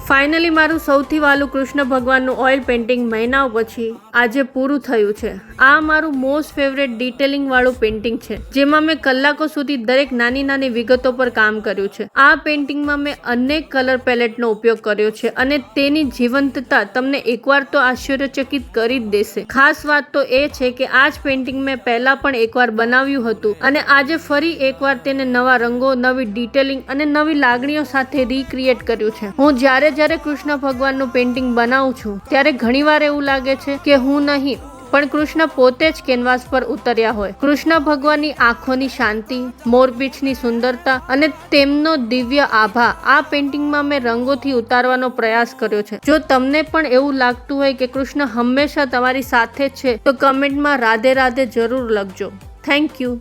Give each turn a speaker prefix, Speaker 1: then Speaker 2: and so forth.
Speaker 1: Finally મારું સૌથી વાલું કૃષ્ણ ભગવાનનું ઓઇલ પેઇન્ટિંગ મહિનાઓ પછી આજે પૂરું થયું છે. આ મારું મોસ્ટ ફેવરેટ ડિટેલિંગ વાળું પેઇન્ટિંગ છે, જેમાં મેં કલાકો સુધી દરેક નાની નાની વિગતો પર કામ કર્યું છે. આ પેઇન્ટિંગમાં મેં અનેક કલર પેલેટનો ઉપયોગ કર્યો છે અને તેની જીવંતતા તમને એકવાર તો આશ્ચર્યચકિત કરી જ દેશે. ખાસ વાત તો એ છે કે આ જ પેઇન્ટિંગ મેં પહેલા પણ એકવાર બનાવ્યું હતું અને આજે ફરી એકવાર તેને નવા રંગો, નવી ડિટેલિંગ અને નવી લાગણીઓ સાથે રીક્રિએટ કર્યું છે. હું જ્યારે કૃષ્ણ ભગવાનનું પેઇન્ટિંગ બનાવું છું ત્યારે ઘણીવાર એવું લાગે છે કે હું નહીં પણ કૃષ્ણ પોતે જ કેનવાસ પર ઉતર્યા હોય. કૃષ્ણ ભગવાનની આંખોની શાંતિ, મોરપીંછની સુંદરતા અને તેમનો દિવ્ય આભા આ પેઇન્ટિંગમાં મેં રંગોથી ઉતારવાનો પ્રયાસ કર્યો છે. જો તમને પણ એવું લાગતું હોય કે કૃષ્ણ હંમેશા તમારી સાથે જ છે તો કમેન્ટમાં રાધે રાધે જરૂર લખજો. Thank you.